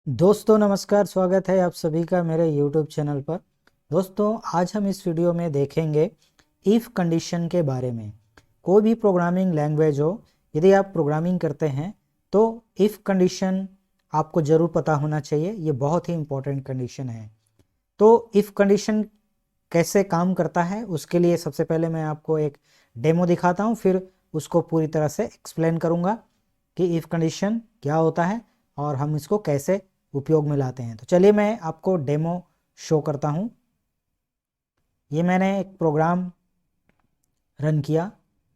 दोस्तों नमस्कार, स्वागत है आप सभी का मेरे YouTube चैनल पर। दोस्तों आज हम इस वीडियो में देखेंगे इफ़ कंडीशन के बारे में। कोई भी प्रोग्रामिंग लैंग्वेज हो, यदि आप प्रोग्रामिंग करते हैं तो इफ़ कंडीशन आपको ज़रूर पता होना चाहिए। ये बहुत ही इम्पोर्टेंट कंडीशन है। तो इफ़ कंडीशन कैसे काम करता है उसके लिए सबसे पहले मैं आपको एक डेमो दिखाता हूँ, फिर उसको पूरी तरह से एक्सप्लेन करूँगा कि इफ़ कंडीशन क्या होता है और हम इसको कैसे उपयोग में लाते हैं। तो चलिए मैं आपको डेमो शो करता हूँ। ये मैंने एक प्रोग्राम रन किया।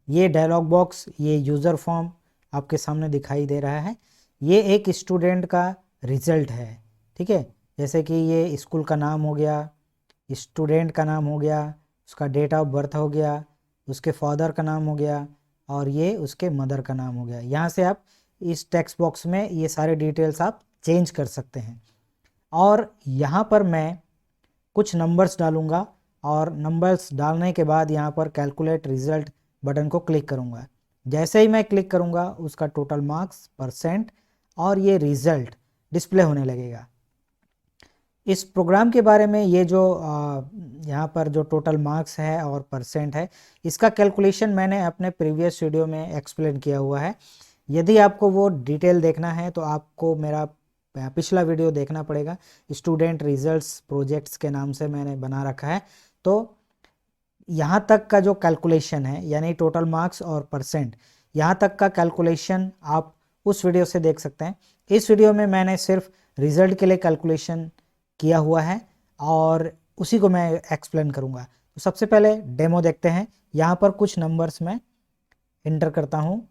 ये डायलॉग बॉक्स, ये यूज़र फॉर्म आपके सामने दिखाई दे रहा है। ये एक स्टूडेंट का रिज़ल्ट है, ठीक है। जैसे कि ये स्कूल का नाम हो गया, स्टूडेंट का नाम हो गया, उसका डेट ऑफ बर्थ हो गया, उसके फादर का नाम हो गया और ये उसके मदर का नाम हो गया। यहाँ से आप इस टेक्स्ट बॉक्स में ये सारे डिटेल्स आप चेंज कर सकते हैं। और यहाँ पर मैं कुछ नंबर्स डालूँगा और नंबर्स डालने के बाद यहाँ पर कैलकुलेट रिज़ल्ट बटन को क्लिक करूँगा। जैसे ही मैं क्लिक करूँगा उसका टोटल मार्क्स, परसेंट और ये रिज़ल्ट डिस्प्ले होने लगेगा। इस प्रोग्राम के बारे में ये जो यहाँ पर जो टोटल मार्क्स है और परसेंट है, इसका कैलकुलेशन मैंने अपने प्रीवियस वीडियो में एक्सप्लेन किया हुआ है। यदि आपको वो डिटेल देखना है तो आपको मेरा पिछला वीडियो देखना पड़ेगा। स्टूडेंट रिजल्ट्स प्रोजेक्ट्स के नाम से मैंने बना रखा है। तो यहाँ तक का जो कैलकुलेशन है, यानी टोटल मार्क्स और परसेंट, यहाँ तक का कैलकुलेशन आप उस वीडियो से देख सकते हैं। इस वीडियो में मैंने सिर्फ रिजल्ट के लिए कैलकुलेशन किया हुआ है और उसी को मैं एक्सप्लेन करूँगा। तो सबसे पहले डेमो देखते हैं। यहाँ पर कुछ नंबर्स मैं इंटर करता हूँ।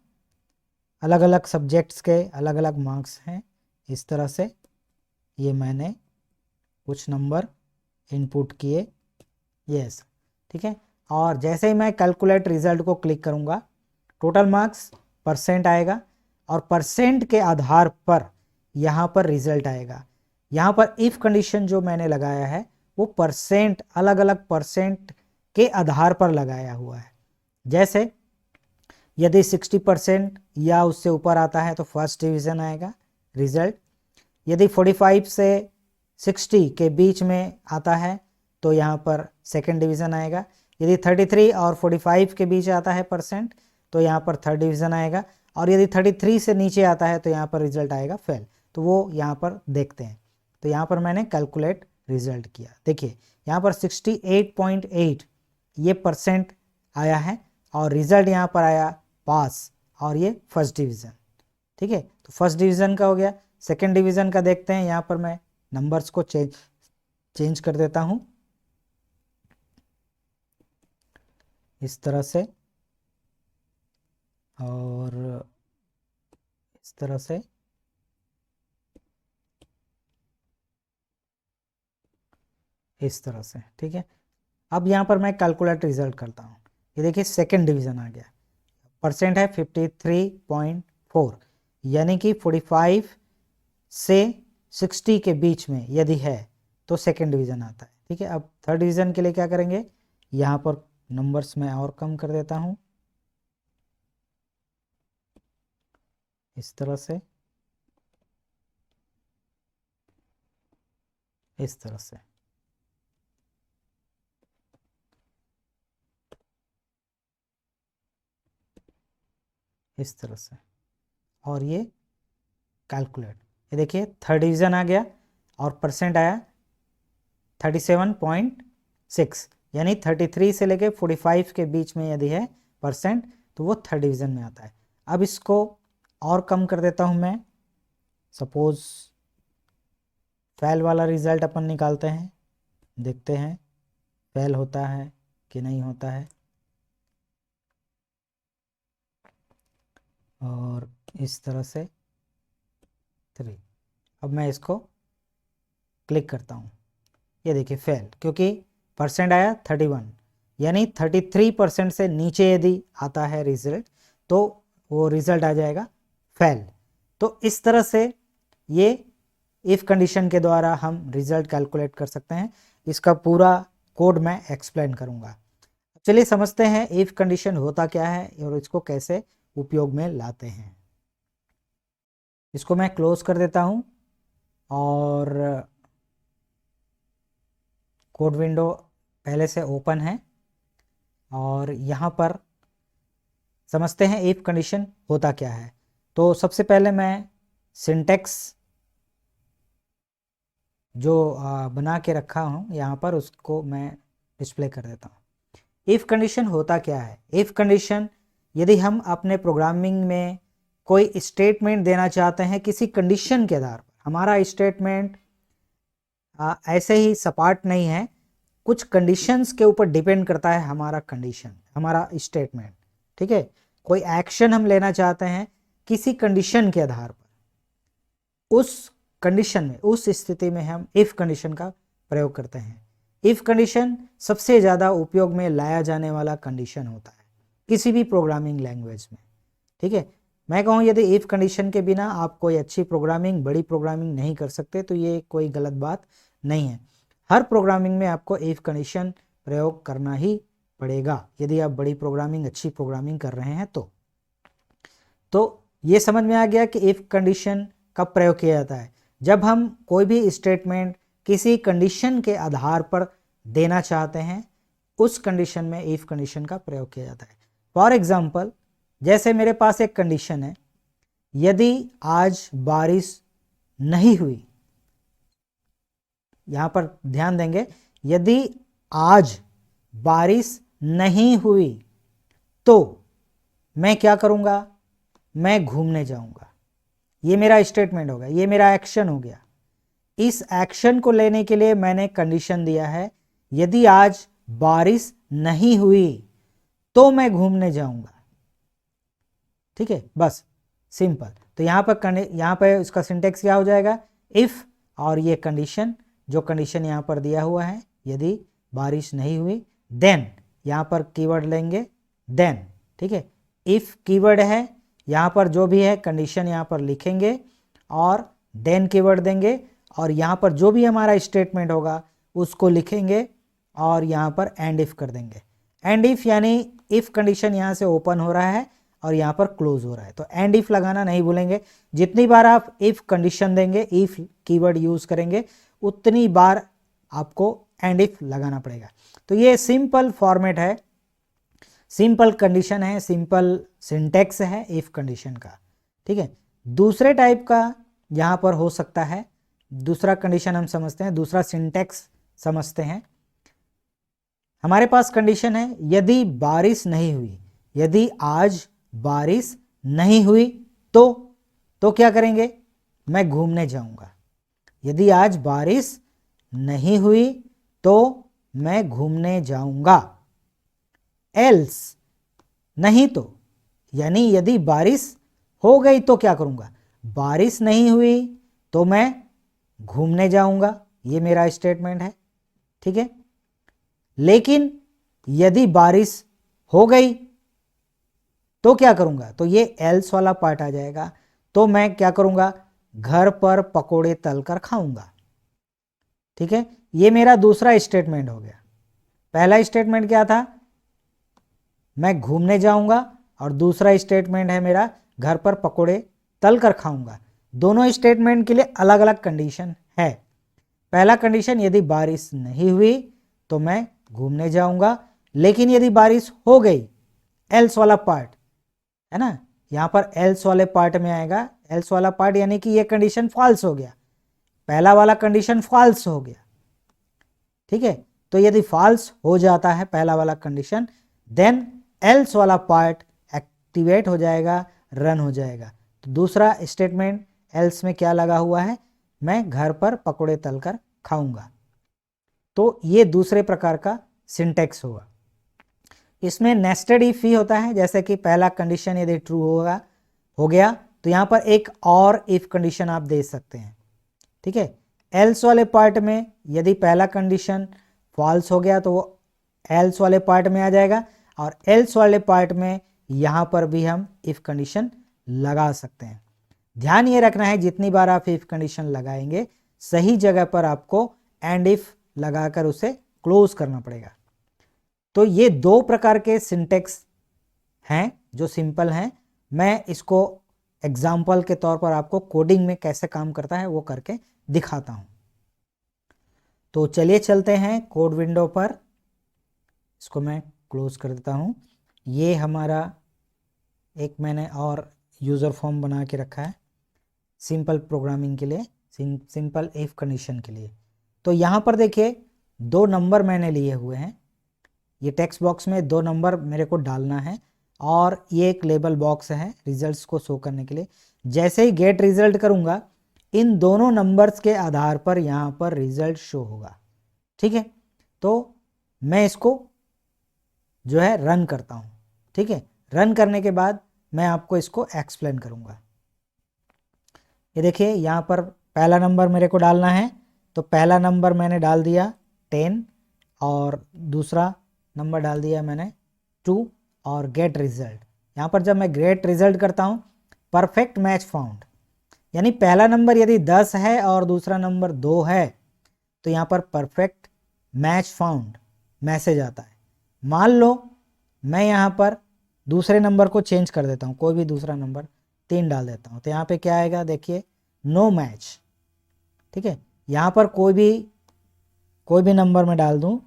अलग अलग सब्जेक्ट्स के अलग अलग मार्क्स हैं। इस तरह से ये मैंने कुछ नंबर इनपुट किए, यस, ठीक है। और जैसे ही मैं कैलकुलेट रिजल्ट को क्लिक करूँगा, टोटल मार्क्स, परसेंट आएगा और परसेंट के आधार पर यहाँ पर रिजल्ट आएगा। यहाँ पर इफ़ कंडीशन जो मैंने लगाया है वो परसेंट, अलग अलग परसेंट के आधार पर लगाया हुआ है। जैसे यदि 60% या उससे ऊपर आता है तो फर्स्ट डिवीज़न आएगा रिजल्ट। यदि 45 से 60 के बीच में आता है तो यहाँ पर सेकेंड डिवीज़न आएगा। यदि 33 और 45 के बीच आता है परसेंट तो यहाँ पर थर्ड डिवीज़न आएगा। और यदि 33 से नीचे आता है तो यहाँ पर रिजल्ट आएगा फेल। तो वो यहाँ पर देखते हैं। तो यहाँ पर मैंने कैलकुलेट रिजल्ट किया। देखिए यहाँ पर 68.8 ये परसेंट आया है और रिजल्ट यहाँ पर आया पास, और ये फर्स्ट डिवीज़न, ठीक है। तो फर्स्ट डिवीज़न का हो गया। सेकेंड डिवीज़न का देखते हैं। यहाँ पर मैं नंबर्स को चेंज कर देता हूँ इस तरह से और इस तरह से। इस तरह से, ठीक है। अब यहाँ पर मैं कैलकुलेट रिजल्ट करता हूँ। ये देखिए सेकेंड डिवीज़न आ गया। परसेंट है 53.4, यानी कि 45 से 60 के बीच में यदि है तो सेकेंड डिवीज़न आता है, ठीक है। अब थर्ड डिवीज़न के लिए क्या करेंगे, यहाँ पर नंबर्स मैं और कम कर देता हूँ इस तरह से, इस तरह से। इस तरह से और ये कैलकुलेट, ये देखिए थर्ड डिवीज़न आ गया और परसेंट आया 37.6, यानी 33 से लेके 45 के बीच में यदि है परसेंट तो वो थर्ड डिवीज़न में आता है। अब इसको और कम कर देता हूँ मैं। सपोज फेल वाला रिज़ल्ट अपन निकालते हैं, देखते हैं फेल होता है कि नहीं होता है। और इस तरह से 3। अब मैं इसको क्लिक करता हूँ, ये देखिए फेल, क्योंकि परसेंट आया 31, यानी 33% से नीचे यदि आता है रिजल्ट तो वो रिजल्ट आ जाएगा फेल। तो इस तरह से ये इफ़ कंडीशन के द्वारा हम रिजल्ट कैलकुलेट कर सकते हैं। इसका पूरा कोड मैं एक्सप्लेन करूँगा। चलिए समझते हैं इफ़ कंडीशन होता क्या है और इसको कैसे उपयोग में लाते हैं। इसको मैं क्लोज कर देता हूँ और कोड विंडो पहले से ओपन है और यहाँ पर समझते हैं इफ कंडीशन होता क्या है। तो सबसे पहले मैं सिंटेक्स जो बना के रखा हूँ यहाँ पर उसको मैं डिस्प्ले कर देता हूँ। इफ कंडीशन होता क्या है? इफ कंडीशन, यदि हम अपने प्रोग्रामिंग में कोई स्टेटमेंट देना चाहते हैं किसी कंडीशन के आधार पर, हमारा स्टेटमेंट ऐसे ही सपाट नहीं है, कुछ कंडीशंस के ऊपर डिपेंड करता है हमारा कंडीशन, हमारा स्टेटमेंट, ठीक है। कोई एक्शन हम लेना चाहते हैं किसी कंडीशन के आधार पर, उस कंडीशन में, उस स्थिति में हम इफ कंडीशन का प्रयोग करते हैं। इफ कंडीशन सबसे ज़्यादा उपयोग में लाया जाने वाला कंडीशन होता है किसी भी प्रोग्रामिंग लैंग्वेज में, ठीक है। मैं कहूँ यदि इफ कंडीशन के बिना आप कोई अच्छी प्रोग्रामिंग, बड़ी प्रोग्रामिंग नहीं कर सकते, तो ये कोई गलत बात नहीं है। हर प्रोग्रामिंग में आपको इफ कंडीशन प्रयोग करना ही पड़ेगा यदि आप बड़ी प्रोग्रामिंग, अच्छी प्रोग्रामिंग कर रहे हैं तो ये समझ में आ गया कि इफ कंडीशन कब प्रयोग किया जाता है? जब हम कोई भी स्टेटमेंट किसी कंडीशन के आधार पर देना चाहते हैं, उस कंडीशन में इफ कंडीशन का प्रयोग किया जाता है। फॉर एग्जाम्पल, जैसे मेरे पास एक कंडीशन है, यदि आज बारिश नहीं हुई, यहां पर ध्यान देंगे, यदि आज बारिश नहीं हुई तो मैं क्या करूंगा? मैं घूमने जाऊंगा। ये मेरा स्टेटमेंट हो गया, ये मेरा एक्शन हो गया। इस एक्शन को लेने के लिए मैंने कंडीशन दिया है, यदि आज बारिश नहीं हुई तो मैं घूमने जाऊंगा, ठीक है, बस सिंपल। तो यहाँ पर उसका सिंटेक्स क्या हो जाएगा? इफ, और ये कंडीशन, जो कंडीशन यहाँ पर दिया हुआ है, यदि बारिश नहीं हुई, देन, यहाँ पर कीवर्ड लेंगे देन, ठीक है। इफ कीवर्ड है, यहाँ पर जो भी है कंडीशन यहाँ पर लिखेंगे और देन कीवर्ड देंगे, और यहाँ पर जो भी हमारा स्टेटमेंट होगा उसको लिखेंगे और यहाँ पर एंड इफ कर देंगे। एंड इफ यानी इफ कंडीशन यहाँ से ओपन हो रहा है और यहाँ पर क्लोज हो रहा है, तो एंड इफ लगाना नहीं भूलेंगे। जितनी बार आप इफ कंडीशन देंगे, इफ कीवर्ड यूज करेंगे, उतनी बार आपको एंड इफ लगाना पड़ेगा। तो ये सिंपल फॉर्मेट है, सिंपल कंडीशन है, सिंपल सिंटेक्स है इफ कंडीशन का, ठीक है। दूसरे टाइप का यहाँ पर हो सकता है, दूसरा कंडीशन हम समझते हैं, दूसरा सिंटेक्स समझते हैं। हमारे पास कंडीशन है, यदि बारिश नहीं हुई, यदि आज बारिश नहीं हुई तो क्या करेंगे? मैं घूमने जाऊंगा। यदि आज बारिश नहीं हुई तो मैं घूमने जाऊंगा। एल्स, नहीं तो, यानी यदि बारिश हो गई तो क्या करूंगा? बारिश नहीं हुई तो मैं घूमने जाऊंगा, ये मेरा स्टेटमेंट है, ठीक है। लेकिन यदि बारिश हो गई तो क्या करूंगा? तो ये एल्स वाला पार्ट आ जाएगा। तो मैं क्या करूंगा? घर पर पकोड़े तलकर खाऊंगा, ठीक है। ये मेरा दूसरा स्टेटमेंट हो गया। पहला स्टेटमेंट क्या था? मैं घूमने जाऊंगा, और दूसरा स्टेटमेंट है मेरा घर पर पकोड़े तलकर खाऊंगा। दोनों स्टेटमेंट के लिए अलग अलग कंडीशन है। पहला कंडीशन, यदि बारिश नहीं हुई तो मैं घूमने जाऊंगा, लेकिन यदि बारिश हो गई, एल्स वाला पार्ट है ना, यहां पर एल्स वाले पार्ट में आएगा। एल्स वाला पार्ट यानी कि ये कंडीशन फॉल्स हो गया, पहला वाला कंडीशन फॉल्स हो गया, ठीक है। तो यदि फॉल्स हो जाता है पहला वाला कंडीशन, देन एल्स वाला पार्ट एक्टिवेट हो जाएगा, रन हो जाएगा। तो दूसरा स्टेटमेंट एल्स में क्या लगा हुआ है? मैं घर पर पकोड़े तलकर खाऊंगा। तो ये दूसरे प्रकार का सिंटेक्स होगा। इसमें नेस्टेड इफ ही होता है, जैसे कि पहला कंडीशन यदि ट्रू हो गया तो यहाँ पर एक और इफ कंडीशन आप दे सकते हैं, ठीक है। एल्स वाले पार्ट में यदि पहला कंडीशन फॉल्स हो गया तो वो एल्स वाले पार्ट में आ जाएगा, और एल्स वाले पार्ट में यहाँ पर भी हम इफ कंडीशन लगा सकते हैं। ध्यान ये रखना है, जितनी बार आप इफ कंडीशन लगाएंगे, सही जगह पर आपको एंड इफ लगाकर उसे क्लोज करना पड़ेगा। तो ये दो प्रकार के सिंटेक्स हैं जो सिंपल हैं। मैं इसको एग्जाम्पल के तौर पर आपको कोडिंग में कैसे काम करता है वो करके दिखाता हूँ। तो चलिए चलते हैं कोड विंडो पर। इसको मैं क्लोज कर देता हूँ। ये हमारा एक मैंने और यूज़र फॉर्म बना के रखा है सिंपल प्रोग्रामिंग के लिए, सिंपल इफ कंडीशन के लिए। तो यहाँ पर देखिए 2 नंबर मैंने लिए हुए हैं। ये टेक्स्ट बॉक्स में 2 नंबर मेरे को डालना है और ये एक लेबल बॉक्स है रिजल्ट्स को शो करने के लिए। जैसे ही गेट रिजल्ट करूँगा इन दोनों नंबर्स के आधार पर यहाँ पर रिजल्ट शो होगा। ठीक है, तो मैं इसको जो है रन करता हूँ। ठीक है, रन करने के बाद मैं आपको इसको एक्सप्लेन करूँगा। ये देखिए यहाँ पर पहला नंबर मेरे को डालना है, तो पहला नंबर मैंने डाल दिया 10 और दूसरा नंबर डाल दिया मैंने 2 और गेट रिजल्ट। यहाँ पर जब मैं गेट रिजल्ट करता हूँ परफेक्ट मैच फाउंड, यानी पहला नंबर यदि 10 है और दूसरा नंबर 2 है तो यहाँ पर परफेक्ट मैच फाउंड मैसेज आता है। मान लो मैं यहाँ पर दूसरे नंबर को चेंज कर देता हूँ, कोई भी दूसरा नंबर 3 डाल देता हूँ, तो यहाँ पे क्या आएगा देखिए नो मैच। ठीक है, यहाँ पर कोई भी नंबर मैं डाल दूँ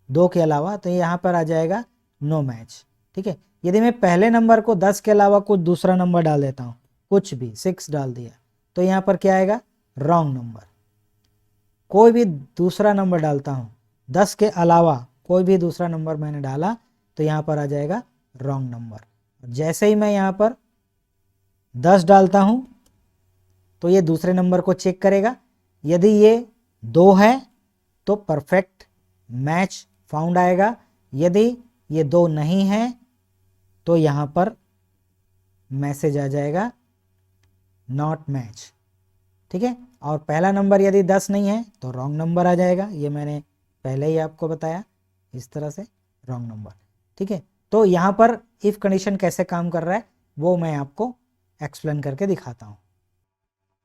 2 के अलावा तो यहाँ पर आ जाएगा नो मैच। ठीक है, यदि मैं पहले नंबर को 10 के अलावा कुछ दूसरा नंबर डाल देता हूँ, कुछ भी 6 डाल दिया, तो यहाँ पर क्या आएगा रॉन्ग नंबर। कोई भी दूसरा नंबर डालता हूँ 10 के अलावा कोई भी दूसरा नंबर मैंने डाला तो यहाँ पर आ जाएगा रॉन्ग नंबर। जैसे ही मैं यहाँ पर 10 डालता हूँ तो ये दूसरे नंबर को चेक करेगा, यदि ये 2 है तो परफेक्ट मैच फाउंड आएगा, यदि ये 2 नहीं है तो यहाँ पर मैसेज आ जाएगा नॉट मैच। ठीक है, और पहला नंबर यदि 10 नहीं है तो रॉन्ग नंबर आ जाएगा, ये मैंने पहले ही आपको बताया इस तरह से रॉन्ग नंबर। ठीक है, तो यहाँ पर इफ कंडीशन कैसे काम कर रहा है वो मैं आपको एक्सप्लेन करके दिखाता हूँ।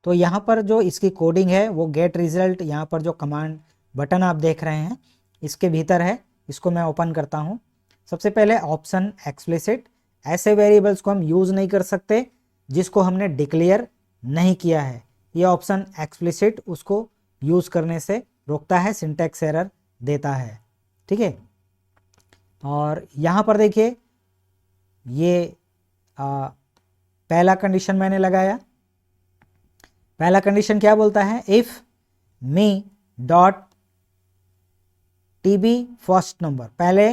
तो यहाँ पर जो इसकी कोडिंग है वो गेट रिजल्ट, यहाँ पर जो कमांड बटन आप देख रहे हैं इसके भीतर है। इसको मैं ओपन करता हूँ। सबसे पहले ऑप्शन एक्सप्लिसिट, ऐसे वेरिएबल्स को हम यूज़ नहीं कर सकते जिसको हमने डिक्लेयर नहीं किया है। ये ऑप्शन एक्सप्लिसिट उसको यूज़ करने से रोकता है, सिंटैक्स एरर देता है। ठीक है, और यहाँ पर देखिए ये पहला कंडीशन मैंने लगाया। पहला कंडीशन क्या बोलता है, if me dot TB first number, पहले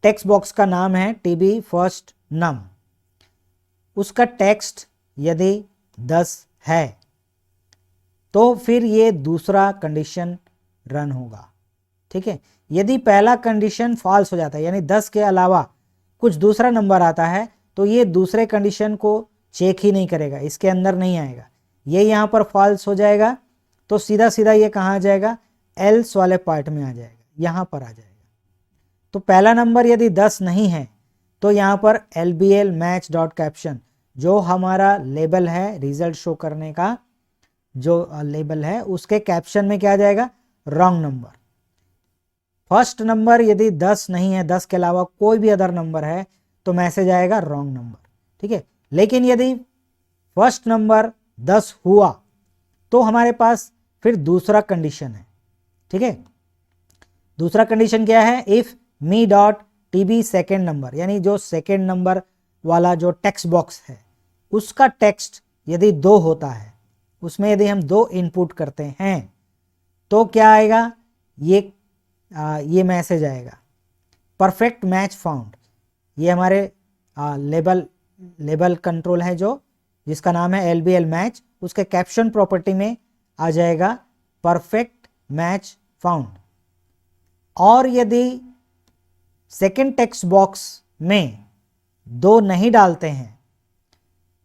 टेक्स्ट बॉक्स का नाम है टीबी फर्स्ट नम, उसका टेक्स्ट यदि 10 है तो फिर ये दूसरा कंडीशन रन होगा। ठीक है, यदि पहला कंडीशन फॉल्स हो जाता है यानी 10 के अलावा कुछ दूसरा नंबर आता है तो ये दूसरे कंडीशन को चेक ही नहीं करेगा, इसके अंदर नहीं आएगा, ये यहाँ पर फॉल्स हो जाएगा तो सीधा सीधा ये कहाँ आ जाएगा एल्स वाले पार्ट में आ जाएगा, यहाँ पर आ जाएगा। तो पहला नंबर यदि 10 नहीं है तो यहाँ पर LBL मैच डॉट कैप्शन जो हमारा लेबल है रिजल्ट शो करने का जो लेबल है उसके कैप्शन में क्या आ जाएगा रॉन्ग नंबर। फर्स्ट नंबर यदि 10 नहीं है, 10 के अलावा कोई भी अदर नंबर है तो मैसेज आएगा रॉन्ग नंबर। ठीक है, लेकिन यदि फर्स्ट नंबर 10 हुआ तो हमारे पास फिर दूसरा कंडीशन है। ठीक है, दूसरा कंडीशन क्या है, if me dot TB second number, यानी जो सेकेंड नंबर वाला जो टेक्स्ट बॉक्स है उसका टेक्स्ट यदि 2 होता है, उसमें यदि हम 2 इनपुट करते हैं तो क्या आएगा, ये मैसेज आएगा परफेक्ट मैच फाउंड। ये हमारे लेबल कंट्रोल है जो जिसका नाम है LBL मैच, उसके कैप्शन प्रॉपर्टी में आ जाएगा परफेक्ट मैच फाउंड। और यदि सेकेंड टेक्स्ट बॉक्स में 2 नहीं डालते हैं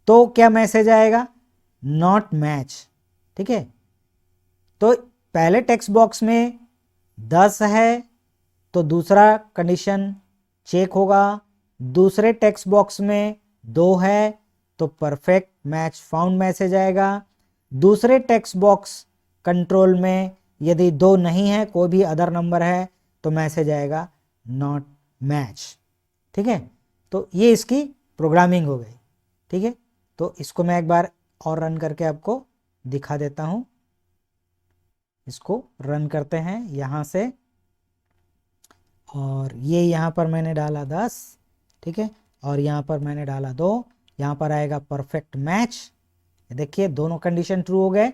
तो क्या मैसेज आएगा नॉट मैच। ठीक है, तो पहले टेक्स्ट बॉक्स में 10 है तो दूसरा कंडीशन चेक होगा, दूसरे टेक्स्ट बॉक्स में 2 है तो परफेक्ट मैच फाउंड मैसेज आएगा, दूसरे टेक्स्ट बॉक्स कंट्रोल में यदि 2 नहीं है कोई भी अदर नंबर है तो मैसेज आएगा नॉट मैच। ठीक है, तो ये इसकी प्रोग्रामिंग हो गई। ठीक है, तो इसको मैं एक बार और रन करके आपको दिखा देता हूँ। इसको रन करते हैं यहाँ से, और ये यहाँ पर मैंने डाला 10, ठीक है, और यहाँ पर मैंने डाला 2, यहाँ पर आएगा परफेक्ट मैच। देखिए दोनों कंडीशन ट्रू हो गए।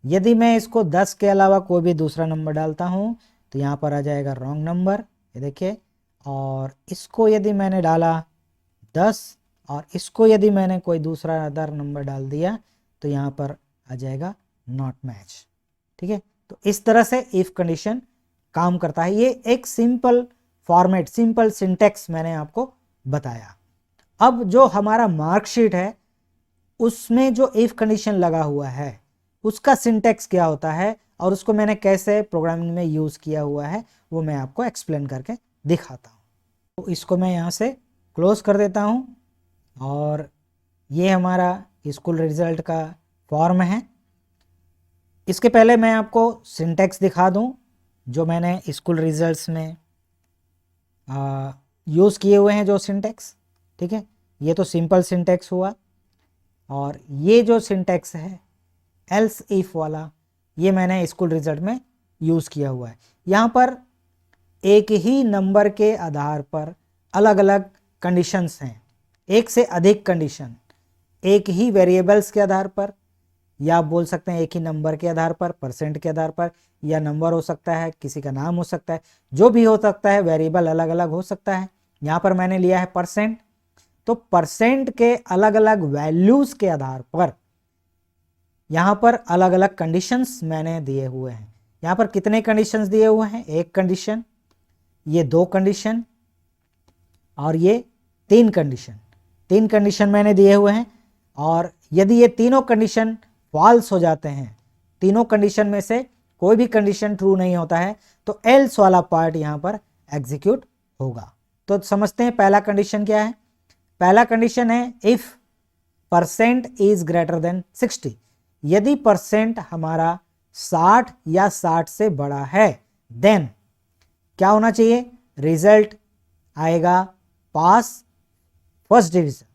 यदि मैं इसको 10 के अलावा कोई भी दूसरा नंबर डालता हूँ तो यहाँ पर आ जाएगा रॉन्ग नंबर, ये देखिए। और इसको यदि मैंने डाला 10 और इसको यदि मैंने कोई दूसरा अदर नंबर डाल दिया तो यहाँ पर आ जाएगा नॉट मैच, ठीक है। तो इस तरह से इफ कंडीशन काम करता है। ये एक सिंपल फॉर्मेट, सिंपल सिंटेक्स मैंने आपको बताया। अब जो हमारा मार्कशीट है उसमें जो इफ कंडीशन लगा हुआ है उसका सिंटेक्स क्या होता है और उसको मैंने कैसे प्रोग्रामिंग में यूज़ किया हुआ है वो मैं आपको एक्सप्लेन करके दिखाता हूँ। तो इसको मैं यहाँ से क्लोज कर देता हूँ और ये हमारा स्कूल रिजल्ट का फॉर्म है। इसके पहले मैं आपको सिंटेक्स दिखा दूँ जो मैंने स्कूल रिजल्ट्स में यूज़ किए हुए हैं, जो सिंटेक्स, ठीक है। ये तो सिंपल सिंटेक्स हुआ, और ये जो सिंटेक्स है एल्स इफ वाला, ये मैंने स्कूल रिजल्ट में यूज़ किया हुआ है। यहाँ पर एक ही नंबर के आधार पर अलग अलग कंडीशंस हैं, एक से अधिक कंडीशन, एक ही वेरिएबल्स के आधार पर, या आप बोल सकते हैं एक ही नंबर के आधार पर, परसेंट के आधार पर, या नंबर हो सकता है, किसी का नाम हो सकता है, जो भी हो सकता है, वेरिएबल अलग अलग हो सकता है। यहाँ पर मैंने लिया है परसेंट, तो परसेंट के अलग अलग वैल्यूज़ के आधार पर यहाँ पर अलग अलग कंडीशंस मैंने दिए हुए हैं। यहाँ पर कितने कंडीशंस दिए हुए हैं? एक कंडीशन, ये 2 कंडीशन और ये 3 कंडीशन। 3 कंडीशन मैंने दिए हुए हैं, और यदि ये तीनों कंडीशन फॉल्स हो जाते हैं, तीनों कंडीशन में से कोई भी कंडीशन ट्रू नहीं होता है, तो एल्स वाला पार्ट यहाँ पर एग्जीक्यूट होगा। तो समझते हैं पहला कंडीशन क्या है। पहला कंडीशन है if percent is greater then 60। यदि परसेंट हमारा 60 या 60 से बड़ा है, देन क्या होना चाहिए? रिजल्ट आएगा पास फर्स्ट डिवीजन,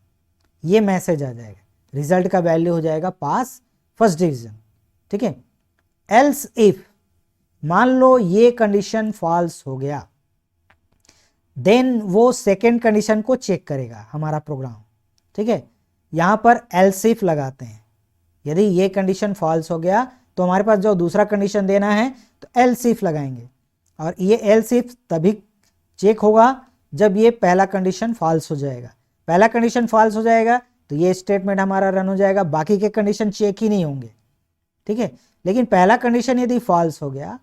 ये मैसेज आ जाएगा, रिजल्ट का वैल्यू हो जाएगा पास फर्स्ट डिवीजन, ठीक है। एल्स इफ, मान लो ये कंडीशन फॉल्स हो गया, देन वो सेकेंड कंडीशन को चेक करेगा हमारा प्रोग्राम, ठीक है। यहां पर एल्स इफ लगाते हैं। यदि ये कंडीशन फॉल्स हो गया तो हमारे पास जो दूसरा कंडीशन देना है तो एल्स इफ लगाएंगे, और ये एल्स इफ तभी चेक होगा जब ये पहला कंडीशन फॉल्स हो जाएगा। पहला कंडीशन फॉल्स हो जाएगा तो ये स्टेटमेंट हमारा रन हो जाएगा, बाकी के कंडीशन चेक ही नहीं होंगे, ठीक है। लेकिन पहला कंडीशन यदि फॉल्स हो गया,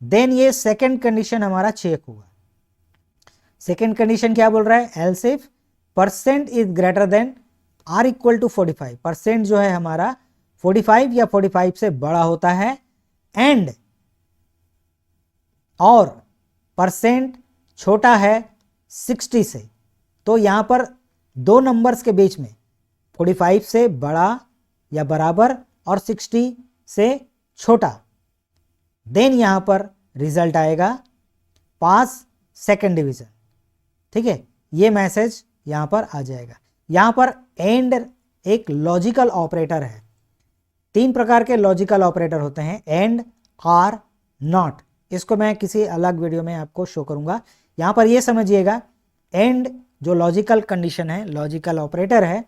देन ये सेकेंड कंडीशन हमारा चेक होगा। सेकेंड कंडीशन क्या बोल रहा है? Else if percent is greater than or equal to 45, percent जो है हमारा 45 या 45 से बड़ा होता है, एंड और परसेंट छोटा है 60 से। तो यहां पर दो नंबर्स के बीच में 45 से बड़ा या बराबर और 60 से छोटा, देन यहां पर रिजल्ट आएगा पास सेकेंड डिवीजन, ठीक है। ये मैसेज यहां पर आ जाएगा। यहां पर एंड एक लॉजिकल ऑपरेटर है। 3 प्रकार के लॉजिकल ऑपरेटर होते हैं, एंड, आर, नॉट। इसको मैं किसी अलग वीडियो में आपको शो करूंगा। यहां पर ये समझिएगा, एंड जो लॉजिकल कंडीशन है, लॉजिकल ऑपरेटर है,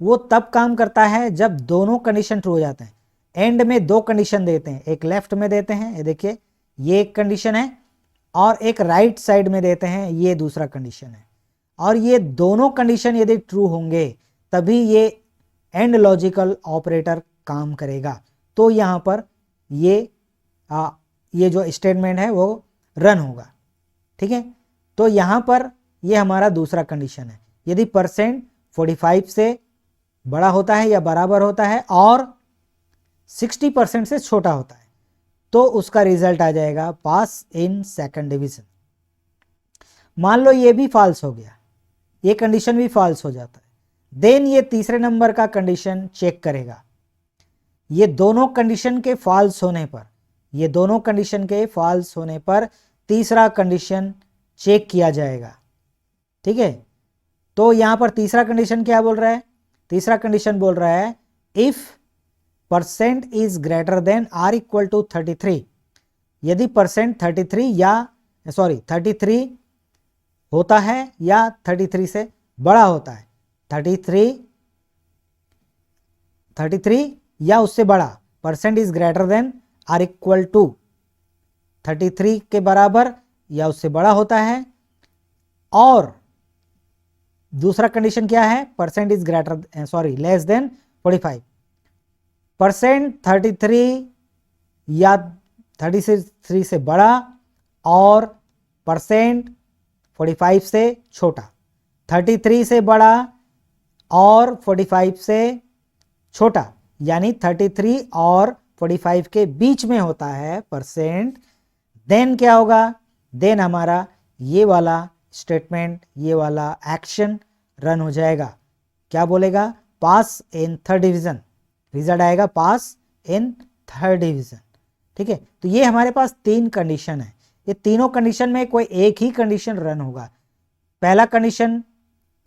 वो तब काम करता है जब दोनों कंडीशन ट्रू हो जाते हैं। एंड में 2 कंडीशन देते हैं, एक लेफ्ट में देते हैं, ये देखिए ये एक कंडीशन है, और एक राइट साइड में देते हैं, ये दूसरा कंडीशन है। और ये दोनों कंडीशन यदि ट्रू होंगे तभी ये एंड लॉजिकल ऑपरेटर काम करेगा। तो यहाँ पर ये जो स्टेटमेंट है वो रन होगा, ठीक है। तो यहाँ पर ये हमारा दूसरा कंडीशन है, यदि परसेंट 45 से बड़ा होता है या बराबर होता है और 60% से छोटा होता है, तो उसका रिजल्ट आ जाएगा पास इन सेकंड डिवीजन। मान लो ये भी फॉल्स हो गया, ये कंडीशन भी फॉल्स हो जाता है, देन ये तीसरे नंबर का कंडीशन चेक करेगा। ये दोनों कंडीशन के फॉल्स होने पर, ये दोनों कंडीशन के फॉल्स होने पर तीसरा कंडीशन चेक किया जाएगा, ठीक है। तो यहां पर तीसरा कंडीशन क्या बोल रहा है? तीसरा कंडीशन बोल रहा है if percent is greater than or equal to 33, यदि परसेंट 33 होता है या 33 से बड़ा होता है, 33 या उससे बड़ा, percent is greater than or equal to 33 के बराबर या उससे बड़ा होता है, और दूसरा कंडीशन क्या है, percent is less then 45, percent 33 या 33 से बड़ा और परसेंट 45 से छोटा, 33 से बड़ा और 45 से छोटा, यानी 33 और 45 के बीच में होता है परसेंट, देन क्या होगा, देन हमारा ये वाला स्टेटमेंट, ये वाला एक्शन रन हो जाएगा। क्या बोलेगा, पास इन थर्ड डिवीजन, रिजल्ट आएगा पास इन थर्ड डिवीजन। ठीक है, तो ये हमारे पास 3 कंडीशन है, ये तीनों कंडीशन में कोई एक ही कंडीशन रन होगा। पहला कंडीशन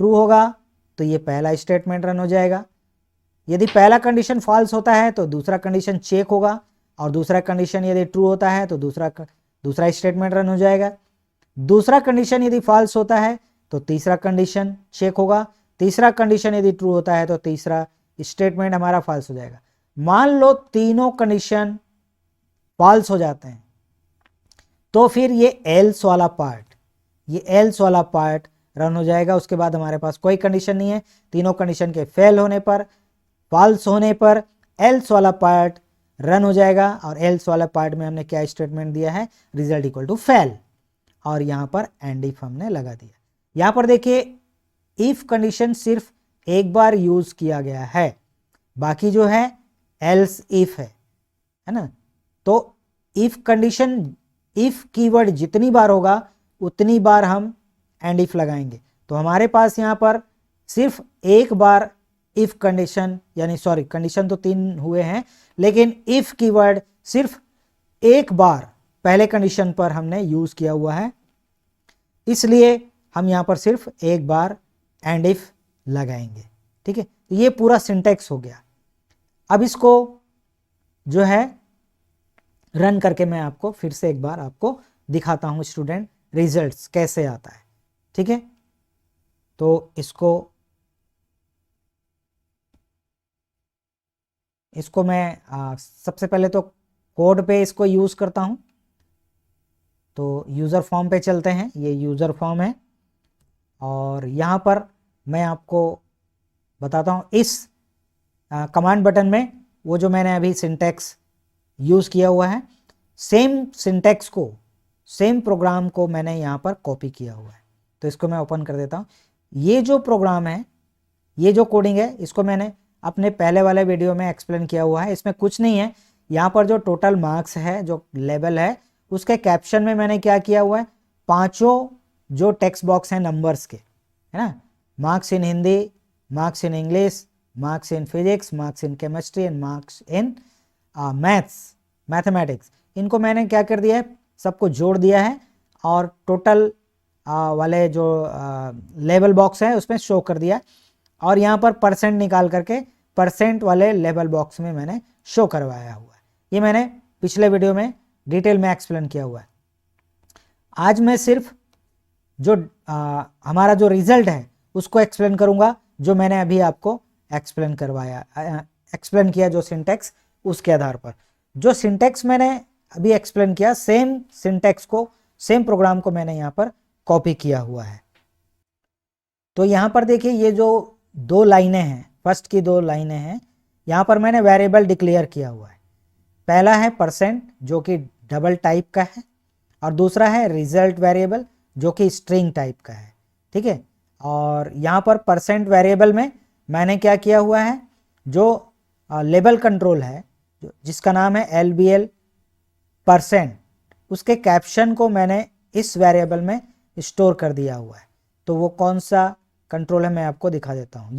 ट्रू होगा तो ये पहला स्टेटमेंट रन हो जाएगा, यदि पहला कंडीशन फॉल्स होता है तो दूसरा कंडीशन चेक होगा, और दूसरा कंडीशन यदि ट्रू होता है तो दूसरा स्टेटमेंट रन हो जाएगा। दूसरा कंडीशन यदि फॉल्स होता है तो तीसरा कंडीशन चेक होगा, तीसरा कंडीशन यदि ट्रू होता है तो तीसरा स्टेटमेंट हमारा फॉल्स हो जाएगा। मान लो तीनों कंडीशन फॉल्स हो जाते हैं तो फिर ये एल्स वाला पार्ट रन हो जाएगा। उसके बाद हमारे पास कोई कंडीशन नहीं है, तीनों कंडीशन के फेल होने पर, फॉल्स होने पर एल्स वाला पार्ट रन हो जाएगा, और एल्स वाला पार्ट में हमने क्या स्टेटमेंट दिया है, रिजल्ट इक्वल टू फेल, और यहाँ पर एंड इफ हमने लगा दिया। यहाँ पर देखिए इफ कंडीशन सिर्फ एक बार यूज किया गया है, बाकी जो है एल्स इफ है ना। तो इफ कंडीशन, इफ कीवर्ड जितनी बार होगा उतनी बार हम एंड इफ लगाएंगे। तो हमारे पास यहाँ पर सिर्फ एक बार इफ कंडीशन, यानी कंडीशन तो 3 हुए हैं, लेकिन इफ कीवर्ड सिर्फ एक बार पहले कंडीशन पर हमने यूज किया हुआ है, इसलिए हम यहाँ पर सिर्फ एक बार एंड इफ लगाएंगे। ठीक है, तो ये पूरा सिंटेक्स हो गया। अब इसको जो है रन करके मैं आपको फिर से एक बार आपको दिखाता हूं स्टूडेंट, रिजल्ट्स कैसे आता है। ठीक है, तो इसको मैं सबसे पहले तो कोड पे इसको यूज करता हूं। तो यूज़र फॉर्म पे चलते हैं, ये यूज़र फॉर्म है, और यहाँ पर मैं आपको बताता हूँ इस कमांड बटन में वो जो मैंने अभी सिंटैक्स यूज़ किया हुआ है, सेम सिंटैक्स को, सेम प्रोग्राम को मैंने यहाँ पर कॉपी किया हुआ है। तो इसको मैं ओपन कर देता हूँ। ये जो प्रोग्राम है, ये जो कोडिंग है, इसको मैंने अपने पहले वाले वीडियो में एक्सप्लेन किया हुआ है। इसमें कुछ नहीं है, यहाँ पर जो टोटल मार्क्स है, जो लेवल है, उसके कैप्शन में मैंने क्या किया हुआ है, 5 जो टेक्स्ट बॉक्स हैं नंबर्स के, है ना, marks in Hindi, marks in English, marks in physics, marks in chemistry and marks in mathematics, इनको मैंने क्या कर दिया है, सबको जोड़ दिया है, और टोटल वाले जो लेवल बॉक्स है उसमें शो कर दिया, और यहाँ पर परसेंट निकाल करके परसेंट वाले लेवल बॉक्स में मैंने शो करवाया हुआ है। ये मैंने पिछले वीडियो में डिटेल में एक्सप्लेन किया हुआ है। आज मैं सिर्फ जो हमारा जो रिजल्ट है उसको एक्सप्लेन करूंगा, जो मैंने अभी आपको एक्सप्लेन किया जो सिंटैक्स, उसके आधार पर जो सिंटैक्स मैंने अभी एक्सप्लेन किया, सेम सिंटैक्स को, सेम प्रोग्राम को मैंने यहाँ पर कॉपी किया हुआ है। तो यहाँ पर देखिए ये जो 2 लाइनें हैं, फर्स्ट की 2 लाइनें हैं, यहाँ पर मैंने वेरिएबल डिक्लेयर किया हुआ है। पहला है परसेंट जो कि डबल टाइप का है, और दूसरा है रिजल्ट वेरिएबल जो कि स्ट्रिंग टाइप का है। ठीक है, और यहाँ पर परसेंट वेरिएबल में मैंने क्या किया हुआ है, जो लेबल कंट्रोल है, जिसका नाम है LBL परसेंट, उसके कैप्शन को मैंने इस वेरिएबल में स्टोर कर दिया हुआ है। तो वो कौन सा कंट्रोल है मैं आपको दिखा देता हूँ।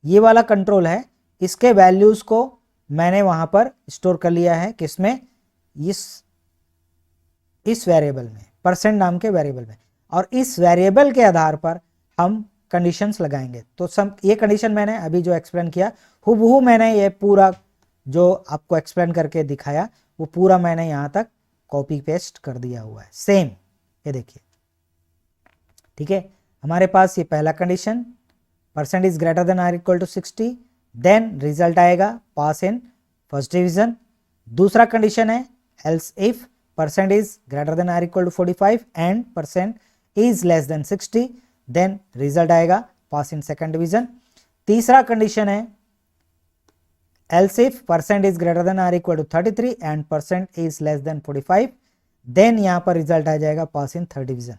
ये वाला कंट्रोल है, इसके वैल्यूज़ को मैंने वहाँ पर स्टोर कर लिया है, किसमें, इस वेरिएबल में, परसेंट नाम के वेरिएबल में, और इस वेरिएबल के आधार पर हम कंडीशंस लगाएंगे। तो ये कंडीशन मैंने अभी जो एक्सप्लेन किया हूबहू मैंने ये पूरा जो आपको एक्सप्लेन करके दिखाया वो पूरा मैंने यहाँ तक कॉपी पेस्ट कर दिया हुआ है सेम। ये देखिए, ठीक है। हमारे पास ये पहला condition percent is greater than or equal to 60, then result आएगा पास इन फर्स्ट डिवीजन। दूसरा कंडीशन है else if percent is greater than or equal to 45 and percent is less than 60, then result आएगा pass in second division. तीसरा condition है else if percent is greater than or equal to 33 and percent is less than 45, then यहाँ पर result आ जाएगा पास in third division.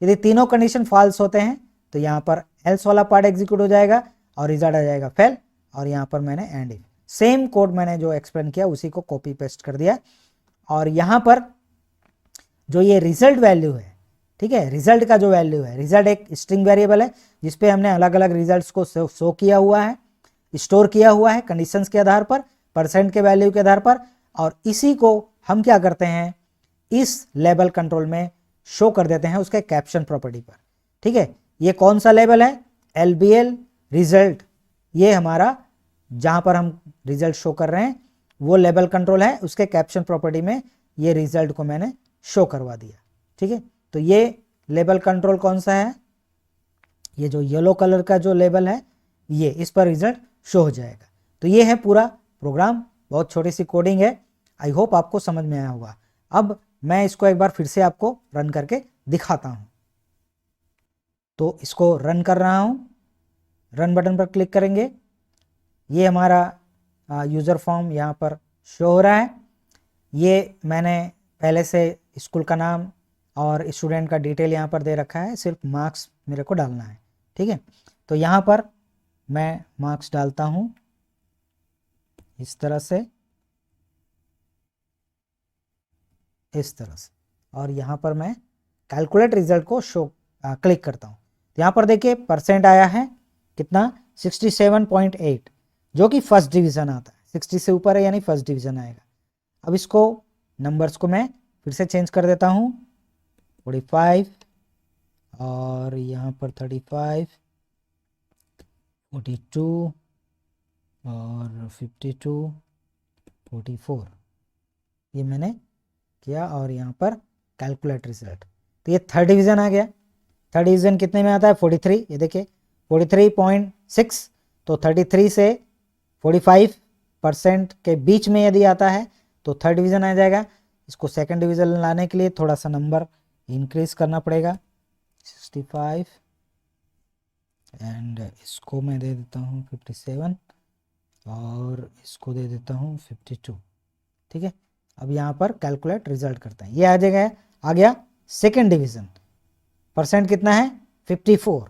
यदि तीनों condition false होते हैं तो यहाँ पर else वाला पार्ट एग्जीक्यूट हो जाएगा और रिजल्ट आ जाएगा फेल, और यहाँ पर मैंने एंड इफ सेम कोड मैंने जो एक्सप्लेन किया उसी को कॉपी पेस्ट कर दिया। और यहाँ पर जो ये रिजल्ट वैल्यू है, ठीक है, रिजल्ट का जो वैल्यू है, रिजल्ट एक स्ट्रिंग वेरिएबल है जिसपे हमने अलग अलग रिजल्ट्स को शो किया हुआ है, स्टोर किया हुआ है कंडीशंस के आधार पर, परसेंट के वैल्यू के आधार पर, और इसी को हम क्या करते हैं इस लेबल कंट्रोल में शो कर देते हैं उसके कैप्शन प्रॉपर्टी पर। ठीक है, ये कौन सा लेबल है, LBL रिजल्ट, ये हमारा जहां पर हम रिजल्ट शो कर रहे हैं वो लेबल कंट्रोल है, उसके कैप्शन प्रॉपर्टी में ये रिजल्ट को मैंने शो करवा दिया। ठीक है, तो ये लेबल कंट्रोल कौन सा है, ये जो येलो कलर का जो लेबल है ये, इस पर रिजल्ट शो हो जाएगा। तो ये है पूरा प्रोग्राम, बहुत छोटी सी कोडिंग है, आई होप आपको समझ में आया होगा। अब मैं इसको एक बार फिर से आपको रन करके दिखाता हूं। तो इसको रन कर रहा हूं, रन बटन पर क्लिक करेंगे, ये हमारा यूज़र फॉर्म यहाँ पर शो हो रहा है। ये मैंने पहले से स्कूल का नाम और स्टूडेंट का डिटेल यहाँ पर दे रखा है, सिर्फ मार्क्स मेरे को डालना है। ठीक है, तो यहाँ पर मैं मार्क्स डालता हूं इस तरह से, इस तरह से, और यहाँ पर मैं कैलकुलेट रिजल्ट को शो क्लिक करता हूं। तो यहाँ पर देखिए परसेंट आया है कितना, 67.8, जो कि फर्स्ट डिवीजन आता है, 60 से ऊपर है यानी फर्स्ट डिवीजन आएगा। अब इसको नंबर्स को मैं फिर से चेंज कर देता हूं, 45 और यहाँ पर 35, 42 और 52, 44, ये मैंने किया, और यहाँ पर कैलकुलेट रिजल्ट। तो ये थर्ड डिवीजन आ गया। थर्ड डिवीजन कितने में आता है, 43, ये देखिए 43.6, तो 33 से 45% के बीच में यदि आता है तो थर्ड डिवीजन आ जाएगा। इसको सेकंड डिवीजन लाने के लिए थोड़ा सा नंबर इंक्रीज करना पड़ेगा, 65, एंड इसको मैं दे देता हूँ 57 और इसको दे देता हूँ 52। ठीक है, अब यहाँ पर कैलकुलेट रिजल्ट करते हैं, ये आ जाएगा, आ गया सेकेंड डिवीजन। परसेंट कितना है, 54,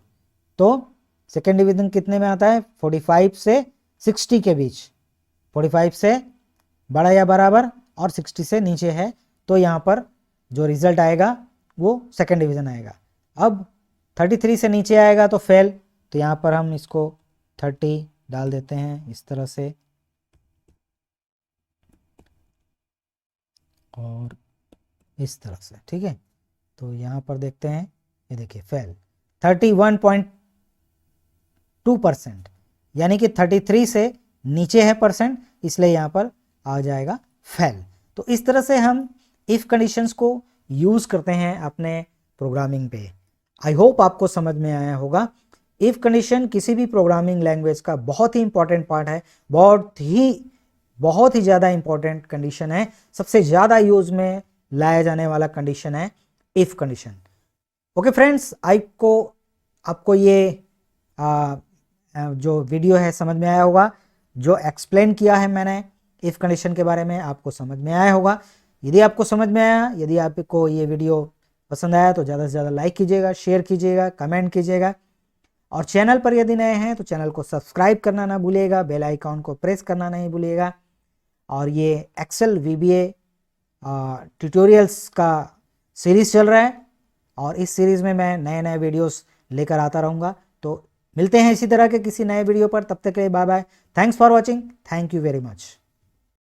तो सेकेंड डिवीजन कितने में आता है, 45 से 60 के बीच, 45 से बड़ा या बराबर और 60 से नीचे है, तो यहाँ पर जो रिजल्ट आएगा वो सेकेंड डिवीजन आएगा। अब 33 से नीचे आएगा तो फेल, तो यहाँ पर हम इसको 30 डाल देते हैं इस तरह से, और इस तरह से। ठीक है, तो यहाँ पर देखते हैं, ये देखिए फेल 31.2%, यानी कि 33 से नीचे है परसेंट, इसलिए यहाँ पर आ जाएगा फेल। तो इस तरह से हम इफ कंडीशंस को यूज करते हैं अपने प्रोग्रामिंग पे। आई होप आपको समझ में आया होगा। इफ कंडीशन किसी भी प्रोग्रामिंग लैंग्वेज का बहुत ही इंपॉर्टेंट पार्ट है, बहुत ही ज़्यादा इंपॉर्टेंट कंडीशन है, सबसे ज़्यादा यूज में लाया जाने वाला कंडीशन है इफ कंडीशन। ओके फ्रेंड्स, आपको ये जो वीडियो है समझ में आया होगा, जो एक्सप्लेन किया है मैंने इफ कंडीशन के बारे में आपको समझ में आया होगा। यदि आपको समझ में आया, यदि आपको ये वीडियो पसंद आया तो ज़्यादा से ज़्यादा लाइक कीजिएगा, शेयर कीजिएगा, कमेंट कीजिएगा, और चैनल पर यदि नए हैं तो चैनल को सब्सक्राइब करना ना भूलिएगा, बेल आइकॉन को प्रेस करना नहीं भूलिएगा। और ये एक्सेल VBA ट्यूटोरियल्स का सीरीज़ चल रहा है, और इस सीरीज़ में मैं नए नए वीडियोस लेकर आता रहूँगा। तो मिलते हैं इसी तरह के किसी नए वीडियो पर, तब तक के लिए bye bye, thanks for watching, thank you very much.